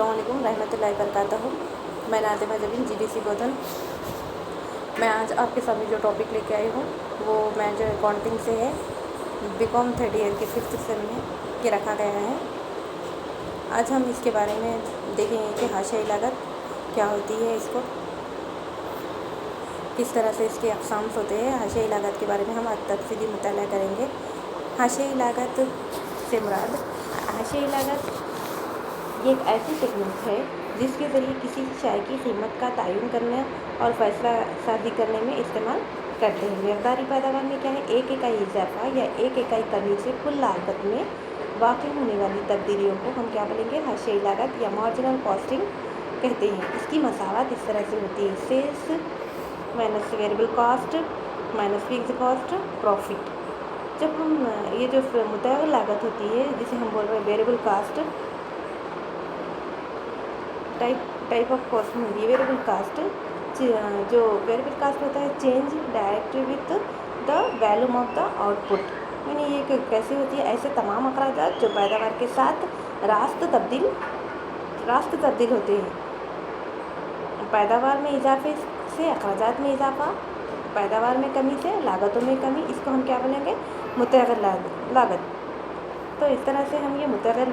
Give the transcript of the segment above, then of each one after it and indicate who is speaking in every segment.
Speaker 1: अस्सलाम वालेकुम रहमतुल्लाहि वबरकातुहू। मैं नाज़िमा जबीन GDC गोधन। मैं आज आपके सामने जो टॉपिक लेके आई हूँ वो मेजर अकाउंटिंग से है। बीकॉम थर्ड ईयर के 5th सेम में ये रखा गया है। आज हम इसके बारे में देखेंगे कि हाशियाई लागत क्या होती है, इसको किस तरह से इसके अक़साम होते हैं। हाशियाई लागत के बारे में हम आज तफसीली मुताला करेंगे। हाशियाई लागत से मुराद हाशियाई लागत ये एक ऐसी टेक्निक है जिसके ज़रिए किसी शय की कीमत का तयन करने और फैसला साजी करने में इस्तेमाल करते हैं। मक़दारी पैदावार में क्या है, एक इकाई इजाफा या एक इकाई कमी से कुल लागत में वाक़ई होने वाली तब्दीलियों को हम क्या बोलेंगे, हाशियाई लागत या मार्जिनल कॉस्टिंग कहते हैं। इसकी मसावत इस तरह से होती है, sales minus variable cost minus fixed cost profit. जब हम ये जो मुतय्यर लागत होती है जिसे हम बोल रहे हैं variable cost, type of cost में होती है वेरिएबल कास्ट। जो वेरिएबल कास्ट होता है change direct with the volume of the output, यानी ये कैसे होती है, ऐसे तमाम अखराजात जो पैदावार के साथ रास्त तब्दील होते हैं। पैदावार में इजाफे से अखराजात में इजाफा, पैदावार में कमी से लागतों में कमी, इसको हम क्या बोलेंगे, मुतय्यर लागत। तो इस तरह से हम ये मुतय्यर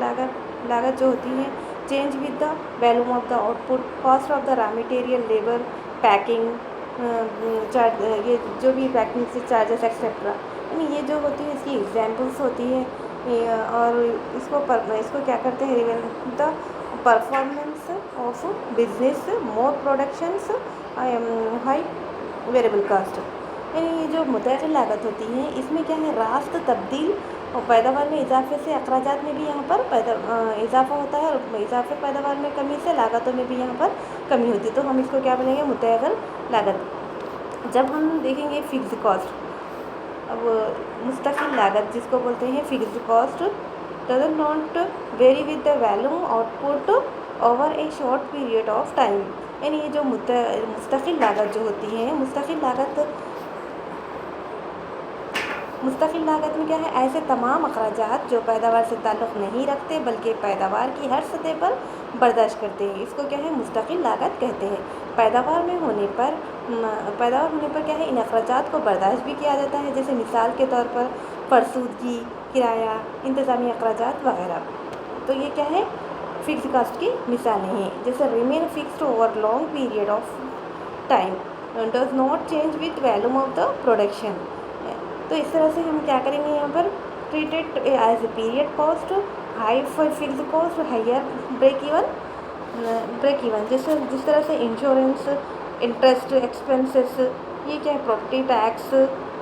Speaker 1: लागत जो होती है change with the volume of the output, cost of the raw material, labour, packing charge, ये जो भी पैकिंग से चार्जेस एक्सेट्रा, यानी ये जो होती है इसकी एग्जांपल्स होती है। और इसको क्या करते हैं, the performance of business, more productions, high variable cost. यानी ये जो मुतय्यर लागत होती है इसमें क्या है, रास्त तब्दील और पैदावार में इजाफे से अखराजात में भी यहाँ पर इजाफा होता है, और इजाफे पैदावार में कमी से लागतों में भी यहाँ पर कमी होती है। तो हम इसको क्या बोलेंगे, मुतय्यर लागत। जब हम देखेंगे फिक्स्ड कॉस्ट, अब मुस्तकिल लागत जिसको बोलते हैं fixed cost, doesn't not very with the volume output over A short period of time. यानी ये जो मुस्तकिल लागत जो होती है, मुस्तकिल लागत में क्या है, ऐसे तमाम अखराजात जो पैदावार से ताल्लुक़ नहीं रखते बल्कि पैदावार की हर सतह पर बर्दाश्त करते हैं, इसको क्या है, मुस्तकिल लागत कहते हैं। पैदावार होने पर क्या है, इन अखराजात को बर्दाश्त भी किया जाता है, जैसे मिसाल के तौर पर फरसूदगी, किराया, इंतज़ामी अखराजात वगैरह। तो ये क्या है, फिक्स्ड कास्ट की मिसालें हैं। जैसे remain fixed over long period of time, does not change with volume of the production. तो इस तरह से हम क्या करेंगे, यहाँ पर treated as a period cost, high for fixed cost, higher break even. जिस तरह से इंश्योरेंस, इंटरेस्ट एक्सपेंसेस, ये क्या है, property tax,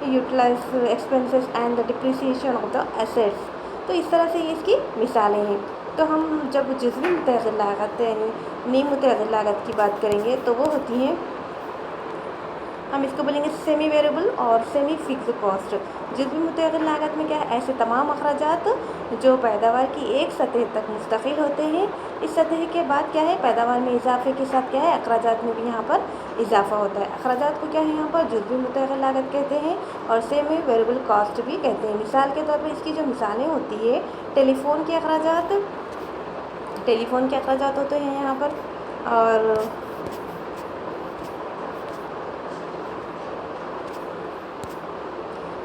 Speaker 1: utility expenses and the depreciation of the assets. तो इस तरह से ये इसकी मिसालें हैं। तो हम जब जुज़वी मुतय्यर लागत यानी नी मुतय्यर लागत की बात करेंगे तो वो होती हैं, हम इसको बोलेंगे सेमी वेरिएबल और सेमी फिक्स्ड कॉस्ट। जुज़वी मुतय्यर लागत में क्या है, ऐसे तमाम अखराजात जो पैदावार की एक सतह तक मुस्तकिल होते हैं, इस सतह के बाद क्या है, पैदावार में इजाफे के साथ क्या है, अखराजात में भी यहाँ पर इजाफा होता है। अखराजात को क्या है, यहाँ पर जुज़वी मुतय्यर लागत कहते हैं और सेमी वेरिएबल कॉस्ट भी कहते हैं। मिसाल के तौर पर इसकी जो मिसालें होती है, टेलीफोन के अखराजात होते हैं यहाँ पर, और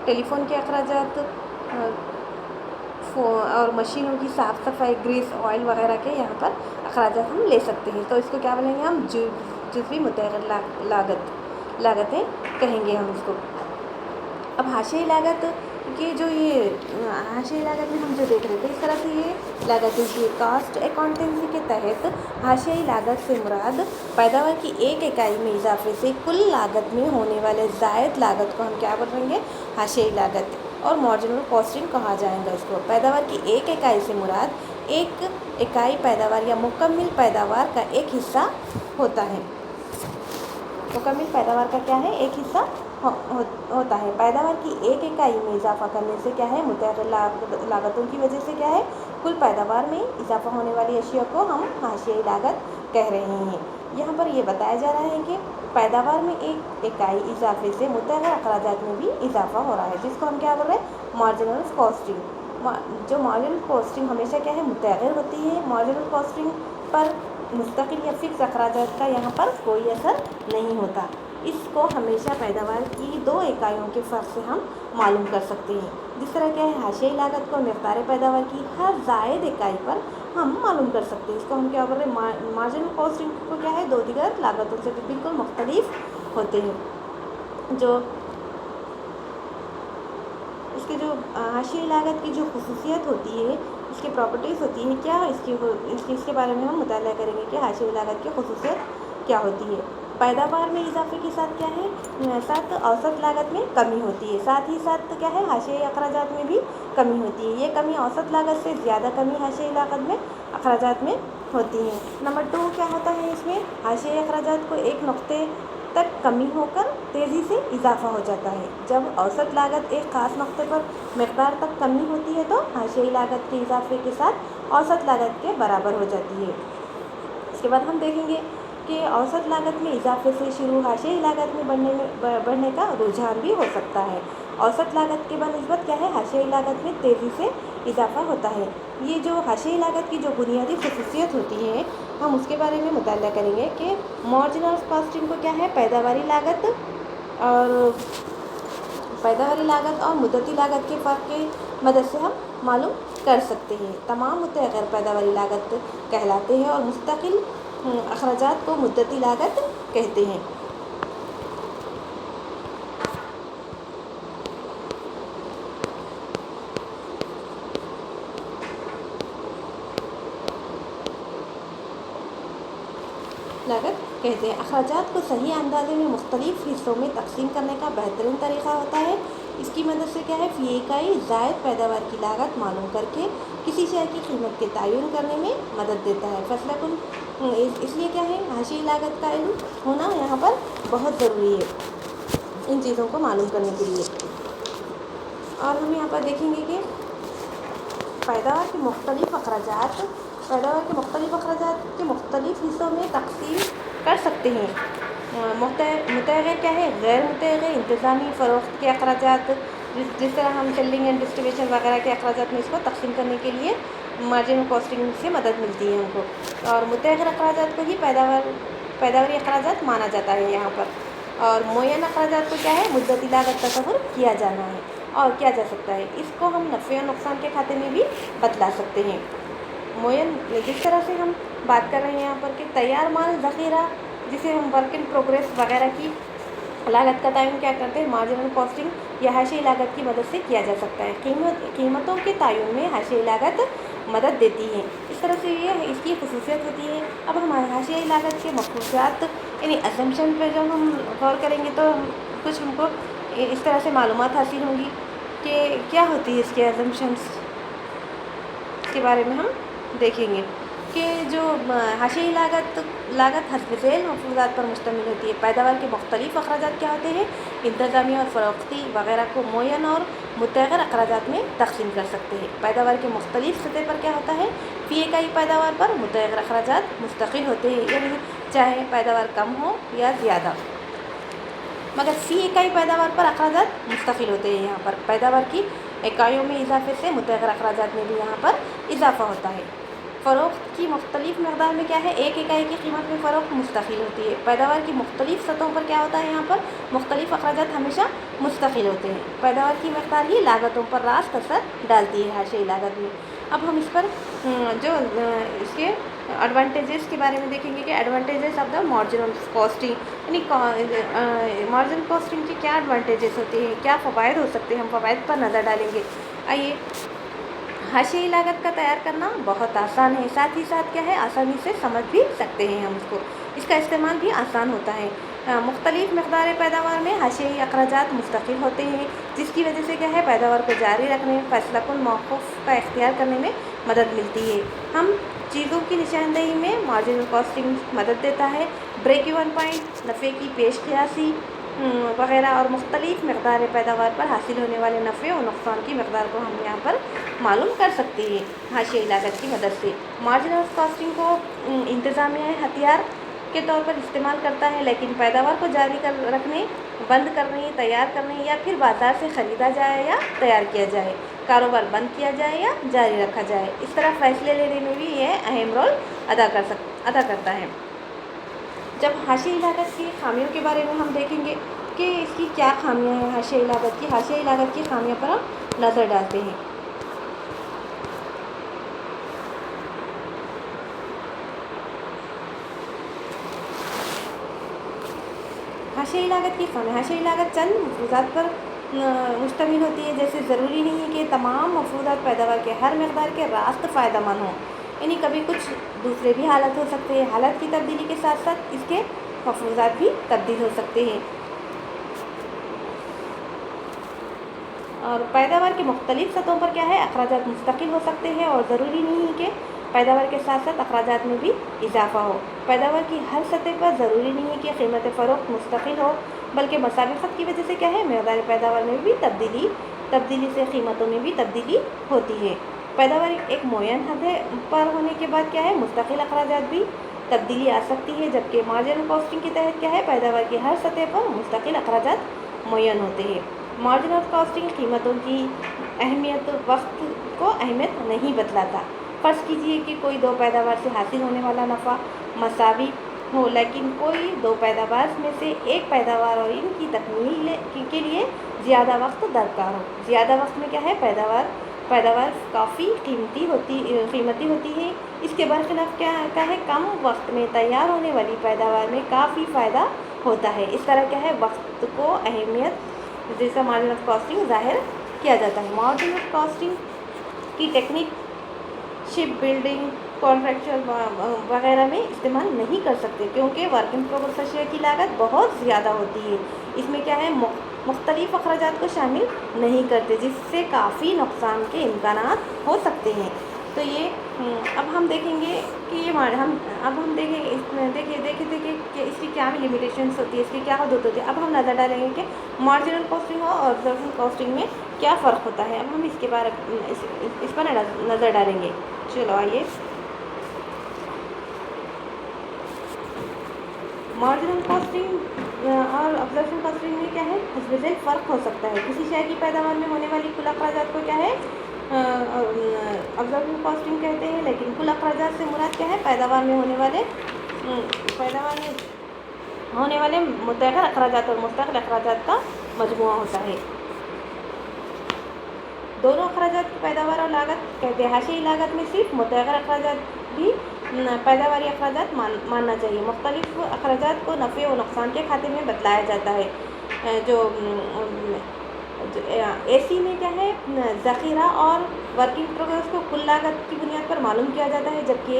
Speaker 1: टेलीफोन के अखराजात और मशीनों की साफ़ सफाई, ग्रीस, ऑयल वगैरह के यहाँ पर अखराजात हम ले सकते हैं। तो इसको क्या बोलेंगे, हम जुज़वी मुतय्यर लागतें कहेंगे हम इसको। अब हाशियाई लागत की जो ये हाशियाई लागत में हम जो देख रहे थे, इस तरह से ये लागत की कास्ट अकाउंटेंसी के तहत हाशियाई लागत से मुराद पैदावार की एक इकाई में इजाफे से कुल लागत में होने वाले ज़ायद लागत को हम क्या बोलेंगे, हाशियाई लागत, और मार्जिनल कॉस्टिंग कहा जाएगा इसको। पैदावार की एक इकाई से मुराद एक इकाई पैदावार या मुकम्मिल पैदावार का एक हिस्सा होता है। मुकम्मिल पैदावार का क्या है, एक हिस्सा होता है। पैदावार की एक इकाई में इजाफा करने से क्या है, मुतय्यर लागतों की वजह से क्या है, कुल पैदावार में इजाफा होने वाली अशिया को हम हाशियाई लागत कह रहे हैं। यहाँ पर ये बताया जा रहा है कि पैदावार में एक इकाई इजाफे से मुतय्यर अखराजात में भी इजाफा हो रहा है, जिसको हम क्या बोल रहे हैं, मार्जिनल कॉस्टिंग। जो मार्जिनल कॉस्टिंग हमेशा क्या है, मुतय्यर होती है। मार्जिनल कॉस्टिंग पर मुस्तकिल या फिक्स अखराजात का यहाँ पर कोई असर नहीं होता। इसको हमेशा पैदावार की 2 इकाइयों के फ़र्क से हम मालूम कर सकते हैं। जिस तरह क्या है हाशियाई लागत को मिक़दार पैदावार की हर ज़ायद इकाई पर हम मालूम कर सकते हैं। इसको हम क्या बोल रहे हैं, मार्जिनल कॉस्टिंग को क्या है, 2 दीगर लागतों से बिल्कुल मुख्तलिफ होते हैं। जो इसके जो हाशियाई लागत की जो खुसूसियत होती है, इसकी प्रॉपर्टीज़ होती है, क्या इसके बारे में हम मुताला करेंगे कि हाशियाई लागत की खुसूसियत क्या होती है। पैदावार में इजाफे के साथ क्या है, साथ औसत लागत में कमी होती है, साथ ही साथ क्या है हाशियाई अखराजात में भी कमी होती है। ये कमी औसत लागत से ज़्यादा कमी हाशियाई लागत में अखराजात में होती है। नंबर 2 क्या होता है, इसमें हाशियाई अखराजात को एक नुक्ते तक कमी होकर तेज़ी से इजाफा हो जाता है। जब औसत लागत एक ख़ास नुक्ते पर मिक़दार तक कमी होती है तो हाशियाई लागत के इजाफे के साथ औसत लागत के बराबर हो जाती है। इसके बाद हम देखेंगे कि औसत लागत में इजाफे से शुरू हाशियाई लागत में बढ़ने का रुझान भी हो सकता है। औसत लागत के बनिस्बत क्या है, हाशियाई लागत में तेज़ी से इजाफा होता है। ये जो हाशियाई लागत की जो बुनियादी खसूसियत होती है, हम उसके बारे में मुताला करेंगे कि मार्जिनल कॉस्टिंग को क्या है, पैदावारी लागत और मुद्दती लागत के फ़र्क के मदद से हम मालूम कर सकते हैं। तमाम मुद्दे गैर पैदावारी लागत कहलाते हैं और मुस्तकिल अखराजात को मुद्दती लागत कहते हैं। लागत कहते हैं। अखराजात को सही अंदाजे में मुख्तलिफ हिस्सों में तकसीम करने का बेहतरीन तरीक़ा होता है। इसकी मदद से क्या है, फ़ी इकाई ज़ायद पैदावार की लागत मालूम करके किसी शय की कीमत के तयन करने में मदद देता है। फैसलाकुन इसलिए क्या है, हाशियाई लागत का इल्म होना यहाँ पर बहुत ज़रूरी है इन चीज़ों को मालूम करने के लिए। और हम यहाँ पर देखेंगे कि पैदावार के मुख्तलिफ अखराजात के मुख्तलिफ हिस्सों में तकसीम कर सकते हैं। मुतग़िर क्या है, गैर मुतग़िर इंतज़ामी फ़रोख्त के अखराजात, जिस तरह हम सेलिंग एंड डिस्ट्रीब्यूशन वगैरह के अखराजात में इसको तकसीम करने के लिए मार्जिनल कॉस्टिंग से मदद मिलती है हमको। और मुतग़िर अखराजात को ही पैदावारी अखराजात माना जाता है यहाँ पर। और मुअय्यन अखराजात को क्या है, मुद्दती लागत तसव्वुर किया जाना है और किया जा सकता है। इसको हम नफ़े और नुकसान के खाते में भी बतला सकते हैं। मुअय्यन जिस तरह से हम बात कर रहे हैं यहाँ पर कि तैयार माल ज़ख़ीरा, जिसे हम वर्क इन प्रोग्रेस वगैरह की लागत का तयन क्या करते हैं, मार्जिनल कॉस्टिंग या हाशियाई लागत की मदद से किया जा सकता है। कीमतों के तयन में हाशियाई लागत मदद देती है। इस तरह से ये इसकी खसूसियत होती है। अब हम हाशियाई लागत के मखसूसात यानी असम्पशन पर जब हम गौर करेंगे तो कुछ हमको इस तरह से मालूमात हासिल होंगी कि क्या होती है इसके असम्पशंस के बारे में हम देखेंगे कि जो हाशियाई लागत हस्ब ज़ैल मफरूज़ात पर मुश्तमिल होती है। पैदावार के मुख्तलिफ अखराजात क्या होते हैं, इंतज़ामी और फ़रोख्ती वगैरह को मुअय्यन और मुतग़िर अखराजात में तकसीम कर सकते हैं। पैदावार के मुख्तलिफ सतह पर क्या होता है, फ़ी इकाई पैदावार पर मुतग़िर अखराजात मुस्तकिल होते हैं, यानी चाहे पैदावार कम हो या ज़्यादा, मगर फ़ी इकाई पैदावार पर अखराजात मुस्तकिल होते हैं। यहाँ पर पैदावार की इकाइयों में इजाफे से मुतग़िर अखराजात में भी यहाँ पर इजाफा होता है। फ़रोख्त की मुख्तलिफ मक़दार में क्या है, एक इकाई की कीमत में फ़रोख्त मुस्तकिल होती है। पैदावार की मुख्तलिफ सतहों पर क्या होता है, यहाँ पर मुख्तलिफ अखराजात हमेशा मुस्तकिल होते हैं। पैदावार की मक़दार ही लागतों पर रास्त असर डालती है हाशियाई लागत में। अब हम इस पर जो इसके एडवांटेजेस के बारे में देखेंगे कि advantages of the marginal costing, यानी मार्जिनल कॉस्टिंग के क्या एडवांटेजेस होते हैं, क्या फ़वाइद हो सकते हैं, हम फ़वाइद पर नज़र डालेंगे। आइए, हाशियाई लागत का तैयार करना बहुत आसान है, साथ ही साथ क्या है, आसानी से समझ भी सकते हैं हम इसको, इसका इस्तेमाल भी आसान होता है। मुख्तलिफ मक़दार पैदावार में हाशियाई अखराजात मुस्तकिल होते हैं, जिसकी वजह से क्या है, पैदावार को जारी रखने, फ़ैसलाकुन मौक़ूफ़ का इख्तियार करने में मदद मिलती है। हम चीज़ों की निशानदेही में मार्जिनल कॉस्टिंग मदद देता है। ब्रेक इवन पॉइंट, नफ़े की पेश क़ियासी वगैरह और मुख्तलिफ मक़दार पैदावार पर हासिल होने वाले नफ़े और नुकसान की मक़दार को हम यहाँ पर मालूम कर सकते हैं हाशियाई लागत की मदद से। मार्जिनल कॉस्टिंग को इंतज़ामिया हथियार के तौर पर इस्तेमाल करता है, लेकिन पैदावार को जारी रखने, बंद करने, तैयार करने या फिर बाज़ार से ख़रीदा जाए या तैयार किया जाए, कारोबार बंद किया जाए या जारी रखा जाए, इस तरह फ़ैसले लेने में भी यह अहम रोल अदा कर सकता है। ادا کرتا ہے۔ جب حاشیائی لاگت کی خامیوں کے بارے میں ہم دیکھیں گے کہ اس کی کیا خامیاں ہیں حاشیائی لاگت کی خامیوں پر ہم نظر ڈالتے ہیں۔ حاشیائی لاگت کی خامیاں، حاشیائی لاگت چند مفروضات پر مشتمل ہوتی ہے، جیسے ضروری نہیں ہے کہ تمام مفروضات پیداوار کے ہر مقدار کے راست فائدہ مند ہوں، یعنی کبھی کچھ دوسرے بھی حالت ہو سکتے ہیں۔ حالت کی تبدیلی کے ساتھ ساتھ اس کے مفروضات بھی تبدیل ہو سکتے ہیں، اور پیداوار کی مختلف سطحوں پر کیا ہے اخراجات مستقل ہو سکتے ہیں، اور ضروری نہیں ہے کہ پیداوار کے ساتھ ساتھ اخراجات میں بھی اضافہ ہو۔ پیداوار کی ہر سطح پر ضروری نہیں ہے کہ قیمت فروخت مستقل ہو، بلکہ مسابقت کی وجہ سے کیا ہے مقدار پیداوار میں بھی تبدیلی سے قیمتوں میں بھی تبدیلی ہوتی ہے۔ پیداوار ایک معین حد پر ہونے کے بعد کیا ہے مستقل اخراجات بھی تبدیلی آ سکتی ہے، جبکہ مارجنل کاسٹنگ کے تحت کیا ہے پیداوار کی ہر سطح پر مستقل اخراجات معین ہوتے ہیں۔ مارجن آف کاسٹنگ قیمتوں کی وقت کو اہمیت نہیں بدلاتا۔ فرض کیجیے کہ کوئی دو پیداوار سے حاصل ہونے والا نفع مساوی ہو، لیکن کوئی دو پیداوار میں سے ایک پیداوار اور ان کی تکمیل کے لیے زیادہ وقت درکار ہو۔ زیادہ وقت میں کیا ہے پیداوار کافی قیمتی ہوتی ہے۔ اس کے برخلاف کیا ہے کم وقت میں تیار ہونے والی پیداوار میں کافی فائدہ ہوتا ہے۔ اس طرح کیا ہے وقت کو اہمیت جیسا مارجن آف کاسٹنگ ظاہر کیا جاتا ہے۔ مارجن آف کاسٹنگ کی ٹیکنیک شپ بلڈنگ، کانٹریکچر وغیرہ میں استعمال نہیں کر سکتے، کیونکہ ورک ان پروگریس اشیاء کی لاگت بہت زیادہ ہوتی ہے۔ اس میں کیا ہے مختلف اخراجات کو شامل نہیں کرتے، جس سے کافی نقصان کے امکانات ہو سکتے ہیں۔ تو یہ اب ہم دیکھیں گے کہ ہم دیکھیں کہ اس کی کیا لمیٹیشنس ہوتی ہے، اس کی کیا حدود ہوتی ہے۔ اب ہم نظر ڈالیں گے کہ مارجنل کاسٹنگ اور آبزرویشن کاسٹنگ میں کیا فرق ہوتا ہے۔ اب ہم اس کے بارے اس پر نظر ڈالیں گے۔ چلو آئیے، مارجنل کاسٹنگ اور آبزرویشن کاسٹنگ میں کیا ہے حسب ذیل فرق ہو سکتا ہے۔ کسی شے کی پیداوار میں ہونے والی کل اخراجات کو کیا ہے آبزرویشن کاسٹنگ کہتے ہیں، لیکن کل اخراجات سے مراد کیا ہے پیداوار میں ہونے والے متغیر اخراجات اور مستقل اخراجات کا مجموعہ ہوتا ہے۔ دونوں اخراجات کی پیداوار اور لاگت کہتے ہیں۔ حاشیائی لاگت میں صرف متغیر اخراجات بھی پیداواری اخراجات ماننا چاہیے۔ مختلف اخراجات کو نفع و نقصان کے کھاتے میں بدلایا جاتا ہے۔ جو اے سی میں کیا ہے ذخیرہ اور ورک ان پروگریس کو کل لاگت کی بنیاد پر معلوم کیا جاتا ہے، جبکہ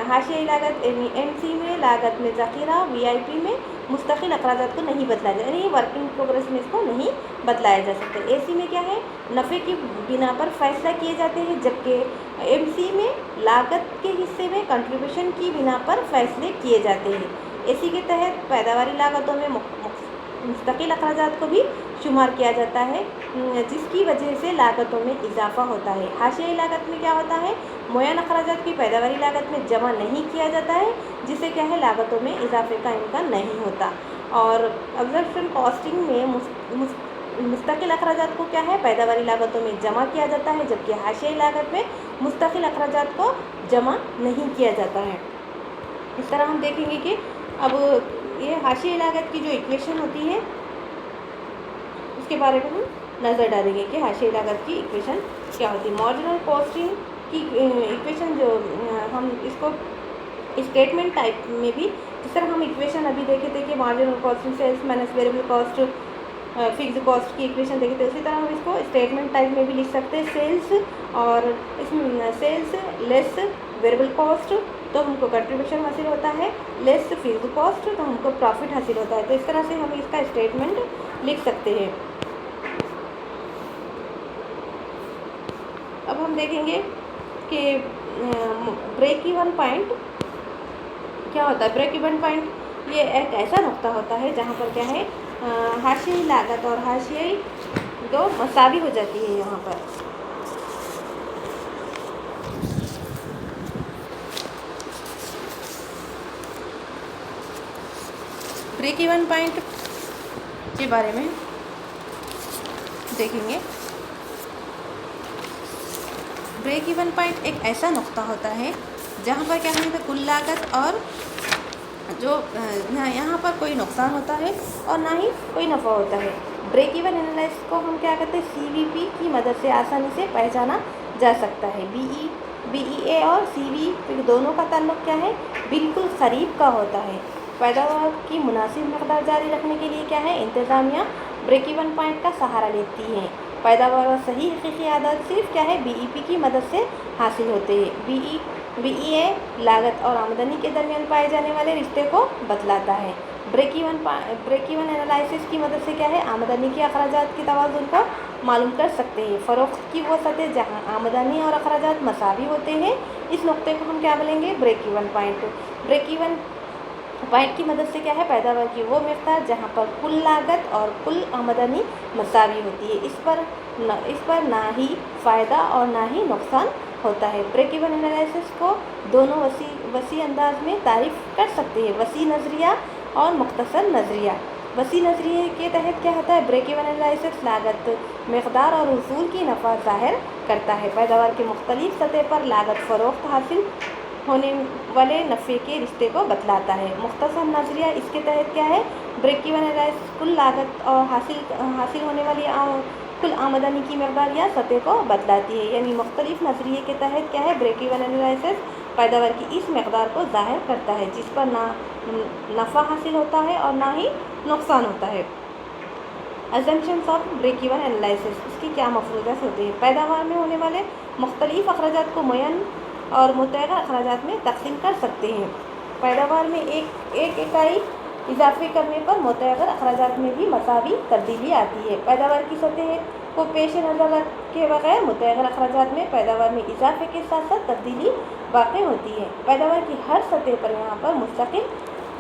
Speaker 1: حاشیائی لاگت ایم سی میں لاگت میں ذخیرہ وی آئی پی میں مستقل اخراجات کو نہیں بدلایا جاتا، یعنی ورک ان پروگریس میں اس کو نہیں بدلایا جا سکتا۔ اے سی میں کیا ہے نفع کی بنا پر فیصلہ کیے جاتے ہیں، جبکہ ایم سی میں لاگت کے حصے میں کنٹریبیوشن کی بنا پر فیصلے کیے جاتے ہیں۔ اے سی کے تحت پیداواری لاگتوں میں مستقل اخراجات کو بھی شمار کیا جاتا ہے، جس کی وجہ سے لاگتوں میں اضافہ ہوتا ہے۔ حاشیائی لاگت میں کیا ہوتا ہے معین اخراجات کی پیداواری لاگت میں جمع نہیں کیا جاتا ہے، جس سے کیا ہے لاگتوں میں اضافے کا امکان نہیں ہوتا۔ اور آبزرویشن کاسٹنگ میں مستقل اخراجات کو کیا ہے پیداواری لاگتوں میں جمع کیا جاتا ہے، جبکہ حاشیائی لاگت میں مستقل اخراجات کو جمع نہیں کیا جاتا ہے۔ اس طرح ہم دیکھیں گے کہ اب یہ حاشیائی لاگت کی جو ایکویشن ہوتی ہے اس کے بارے میں ہم نظر ڈالیں گے کہ حاشیائی لاگت کی ایکویشن کیا ہوتی ہے۔ مارجنل کاسٹنگ کی ایکویشن جو ہم اس کو اسٹیٹمنٹ ٹائپ میں بھی جس طرح ہم ایکویشن ابھی دیکھے تھے کہ marginal costing sales minus variable cost fix cost کی ایکویشن دیکھے تھے، اسی طرح ہم اس کو اسٹیٹمنٹ ٹائپ میں بھی لکھ سکتے ہیں۔ سیلس اور اس میں سیلس لیس ویریبل کاسٹ تو ہم کو کنٹریبیوشن حاصل ہوتا ہے، لیس فکس کاسٹ تو ہم کو پروفٹ حاصل ہوتا ہے۔ تو اس طرح سے ہم اس کا اسٹیٹمنٹ لکھ سکتے ہیں۔ اب ہم دیکھیں گے کہ بریک ایون پوائنٹ کیا ہوتا ہے۔ بریک ایون پوائنٹ یہ ایک ایسا نقطہ ہوتا ہے جہاں پر کیا ہے حاشیائی لاگت اور حاشیائی دو مساوی ہو جاتی ہے۔ یہاں پر بریک ایون پوائنٹ کے بارے میں دیکھیں گے۔ بریک ایون پوائنٹ ایک ایسا نقطہ ہوتا ہے जहाँ पर क्या है, कुल लागत और जो यहाँ पर कोई नुकसान होता है और ना ही कोई नफ़ा होता है। ब्रेक इवन एनालिसिस को हम क्या कहते हैं, CVP की मदद से आसानी से पहचाना जा सकता है। BEA और CVP दोनों का ताल्लुक क्या है, बिल्कुल करीब का होता है। पैदावार की मुनासिब मकदार जारी रखने के लिए क्या है, इंतज़ामिया ब्रेक इवन पॉइंट का सहारा लेती है। पैदावार और सही हकीकी आदात सिर्फ क्या है, BEP की मदद से हासिल होते हैं। BEA लागत और आमदनी के दरमियान पाए जाने वाले रिश्ते को बतलाता है। ब्रेक इवन एनालिसिस की मदद से क्या है, आमदनी के अखराजात की तवाज़ुन को मालूम कर सकते हैं। फ़रोख्त की वो सतह जहां आमदनी और अखराजात मसावी होते हैं, इस नुक्ते को हम क्या बोलेंगे, break even point. Break even point की मदद से क्या है, पैदावार की वो मिक़दार जहाँ पर कुल लागत और कुल आमदनी मसावी होती है, इस पर ना ही फ़ायदा और ना ही नुकसान होता है। ब्रेक इवन एनालिसिस को दोनों वसी अंदाज में तारीफ़ कर सकते हैं, वसी नज़रिया और मुख्तसर नज़रिया। वसी नज़रिए के तहत क्या होता है, ब्रेक इवन एनालिसिस लागत, मिक़दार और उसूल की नफ़ा ज़ाहिर करता है। पैदावार के मुख्तलिफ सतह पर लागत फ़रोख्त हासिल होने वाले नफ़े के रिश्ते को बतलाता है। मुख्तसर नज़रिया इसके तहत क्या है, ब्रेक इवन एनालिसिस कुल लागत और हासिल होने वाली कुल आमदनी की मकदार या सतह को बतलाती है। यानी मुख्तलिफ नज़रिए के तहत क्या है, ब्रेक इवन एनालिसिस पैदावार की इस मकदार को ज़ाहिर करता है जिस पर ना नफ़ा हासिल होता है और ना ही नुकसान होता है। Assumptions of break even analysis, इसकी क्या मफरूज़ात होते हैं। पैदावार में होने वाले मुख्तलिफ अखराजात को मुयन और मुतय्यर अखराजात में तकसीम कर सकते हैं। पैदावार में एक इकाई इजाफे करने पर मुतय्यर अखराजात में भी मसावी तब्दीली आती है। पैदावार की सतह को पेश नज़र रखे बगैर मुतय्यर अखराजात में पैदावार में इजाफे के साथ साथ तब्दीली वाक़ई होती है। पैदावार की हर सतह पर यहाँ पर मुस्तकिल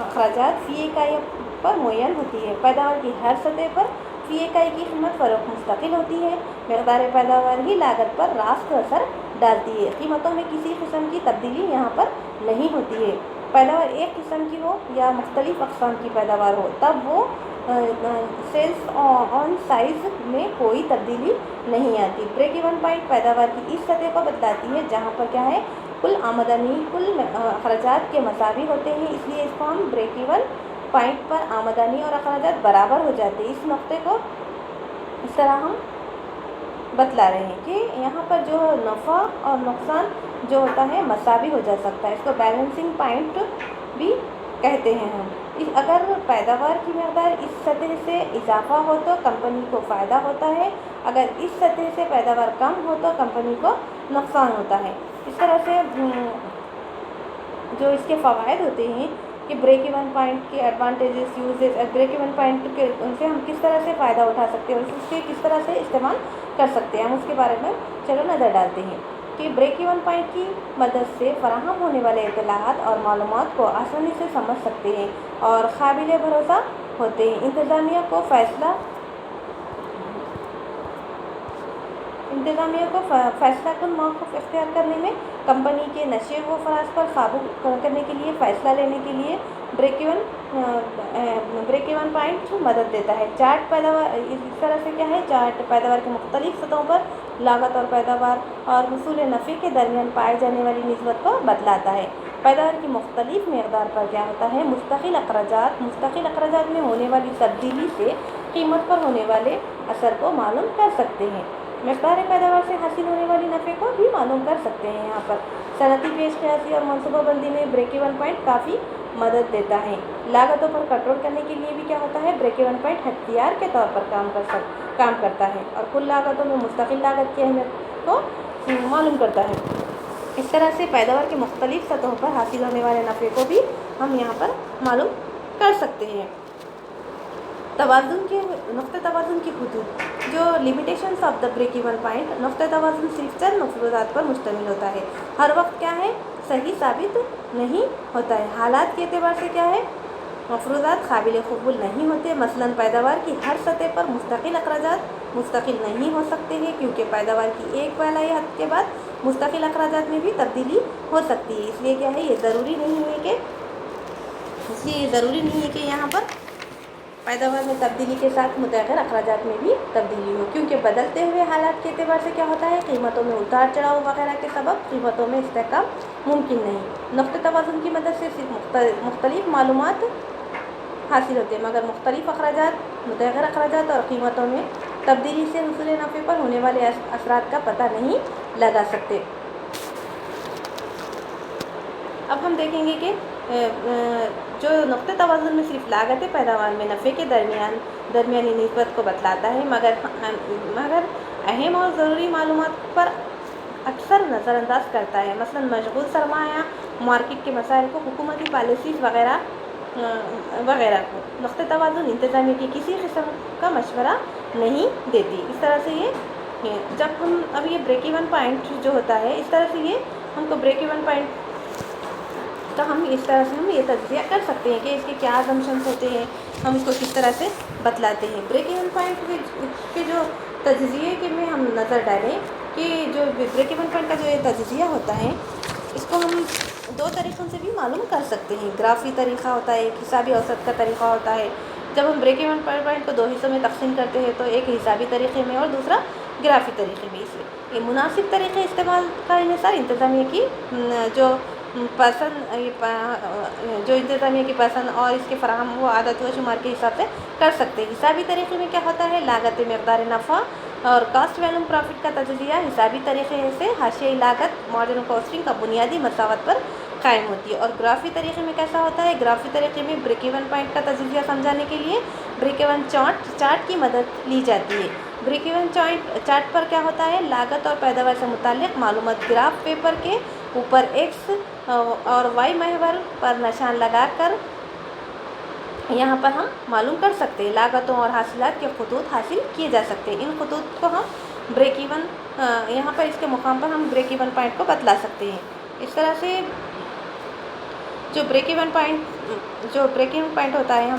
Speaker 1: अखराजात फ़ी इकाई पर मुयन होती है। पैदावार की हर सतह पर फ़ी इकाई की कीमत फ़रोख्त मुस्तकिल होती है। मकदार पैदावार ही लागत पर रास्त असर डालती है। कीमतों में किसी किस्म की तब्दीली यहाँ पर नहीं होती है। पैदावार एक किस्म की हो या मुख्तलिफ अक़साम की पैदावार हो, तब वो सेल्स ऑन साइज़ में कोई तब्दीली नहीं आती। ब्रेक इवन पॉइंट पैदावार की इस सतह को बतलाती है जहाँ पर क्या है, कुल आमदनी कुल अखराजात के मसावी होते हैं, इसलिए इसको हम ब्रेक इवन पॉइंट पर आमदनी और अखराजात बराबर हो जाते हैं। इस नुक्ते को इस तरह हम बतला रहे हैं कि यहाँ पर जो नफ़ा और नुकसान जो होता है मसावी हो जा सकता है। इसको बैलेंसिंग पॉइंट भी कहते हैं हम। अगर पैदावार की मकदार इस सतह से इजाफा हो तो कंपनी को फ़ायदा होता है, अगर इस सतह से पैदावार कम हो तो कंपनी को नुकसान होता है। इस तरह से जो इसके फ़वाइद होते हैं कि ब्रेक इवन पॉइंट के advantages, uses, break even point के उनसे हम किस तरह से फ़ायदा उठा सकते हैं और उसके किस तरह से इस्तेमाल कर सकते हैं, हम उसके बारे में चलो नज़र डालते हैं कि ब्रेक इवन पॉइंट की मदद से फराहम होने वाले इत्तलाआत और मालूमात को आसानी से समझ सकते हैं और काबिल भरोसा होते हैं। इंतज़ामिया को फ़ैसला कुन मौक़िफ़ इख्तियार करने में, कंपनी के नशे व फ़राज पर काबू करने के लिए, फ़ैसला लेने के लिए ब्रेक इवन पॉइंट मदद देता है। चार्ट पैदावार इस तरह से क्या है, चार्ट पैदावार के मुख्तलिफ सतहों पर लागत और पैदावार और हुसूल नफ़े के दरमियान पाए जाने वाली निस्बत को बतलाता है। पैदावार की मुख्तलिफ मकदार पर क्या होता है, मुस्तकिल अखराजात में होने वाली तब्दीली से कीमत पर होने वाले असर को मालूम कर सकते हैं। मकदार पैदावार से हासिल होने वाली नफ़े को भी मालूम कर सकते हैं। यहाँ पर सनती पेशकशी और मनसूबाबंदी में ब्रेक इवन पॉइंट काफ़ी मदद देता है। लागतों पर कंट्रोल करने के लिए भी क्या होता है, ब्रेक इवन पॉइंट हथियार के तौर पर काम करता है और कुल लागतों में मुस्तकिल लागत की अहमियत को मालूम करता है। इस तरह से पैदावार के मुख्तलिफ सतहों पर हासिल होने वाले नफ़े को भी हम यहाँ पर मालूम कर सकते हैं। नुक़्ते तवाज़ुन की हुदूद, जो limitations of the break even point, नुक़्ते तवाज़ुन सिर्फ चंद मफरूज़ात पर मुश्तमिल होता है, हर वक्त क्या है, सही साबित नहीं होता है। हालात के एतबार से क्या है, मफरूज़ात काबिल क़बूल नहीं होते। मसलन पैदावार की हर सतह पर मुस्तकिल अखराजात मुस्तकिल नहीं हो सकते हैं, क्योंकि पैदावार की एक पहलाई हद के बाद मुस्तकिल अखराजात में भी तब्दीली हो सकती है। इसलिए क्या है, ये ज़रूरी नहीं है कि यहाँ पर पैदावार में तब्दीली के साथ मुतय्यर अखराजात में भी तब्दीली हो, क्योंकि बदलते हुए हालात के एतबार से क्या होता है, कीमतों में उतार चढ़ाव वगैरह के सबब कीमतों में इस्तेहकाम मुमकिन नहीं। नुक़्ते तवाज़ुन की मदद से सिर्फ मुख्तलिफ़ मालूमात हासिल होते हैं, मगर मुख्तलिफ़ अखराजात, मुतग़य्यर अखराजात और कीमतों में तब्दीली से हुसूल नफ़े पर होने वाले असरात का पता नहीं लगा सकते। अब हम देखेंगे कि जो नुक़्ते तवाज़ुन में सिर्फ लागत पैदावार में नफ़े के दरमियानी निस्बत को बतलाता है, मगर अहम और ज़रूरी मालूमात पर अक्सर नज़रअंदाज करता है। मसलन मशगूल सरमाया, मार्केट के मसाइल को, हुकूमती पॉलिसीज़ वग़ैरह को नुक़्ते तवाज़ुन इंतज़ामिया की किसी किस्म का मशवरा नहीं देती। इस तरह से ये जब हम अब ये ब्रेक इवन पॉइंट जो होता है, इस तरह से ये हमको ब्रेक इवन पॉइंट तो हम इस तरह से हम ये तज्ज़िया कर सकते हैं कि इसके क्या असम्पशंस होते हैं, हम इसको किस तरह से बतलाते हैं। ब्रेक इवन पॉइंट के जो तज्ज़िये के में हम नज़र डालें कि जो ब्रेक इवन पॉइंट का जो ये तज्ज़िया होता है, इसको हम दो तरीक़ों से भी मालूम कर सकते हैं। ग्राफ़ी तरीक़ा होता है, एक हिसाबी औसत का तरीक़ा होता है। जब हम ब्रेक इवन पॉइंट को दो हिस्सों में तक़सीम करते हैं, तो एक हिसाबी तरीक़े में और दूसरा ग्राफ़ी तरीक़े में। इसलिए ये मुनासिब तरीक़े इस्तेमाल का इन्हिसार इंतज़ामिया की जो इंतज़ामिया की पसंद और इसके फ़राहम वो आदत व शुमार के हिसाब से कर सकते हैं। हिसाबी तरीक़े में क्या होता है, लागत मक़दार नफ़ा और कास्ट वैल्यूम प्रॉफिट का तज्ज़िया हिसाबी तरीक़े से हाशियाई लागत मॉडर्न कॉस्टिंग का बुनियादी मसावत पर कायम होती है। और ग्राफ़ी तरीक़े में कैसा होता है, ग्राफ़ी तरीक़े में ब्रेक इवन पॉइंट का तज्ज़िया समझाने के लिए ब्रेक इवन चार्ट की मदद ली जाती है। ब्रेक इवन चार्ट पर क्या होता है, लागत और पैदावार से मुताल्लिक़ मालूमात ग्राफ पेपर के ऊपर एक्स और वाई महवर पर निशान लगाकर यहाँ पर हम मालूम कर सकते हैं। लागतों और हासिलात के खतूत हासिल किए जा सकते हैं। इन खतूत को हम ब्रेक इवन यहाँ पर इसके मुकाम पर हम ब्रेक इवन पॉइंट को बतला सकते हैं। इस तरह से जो ब्रेक इवन पॉइंट होता है, हम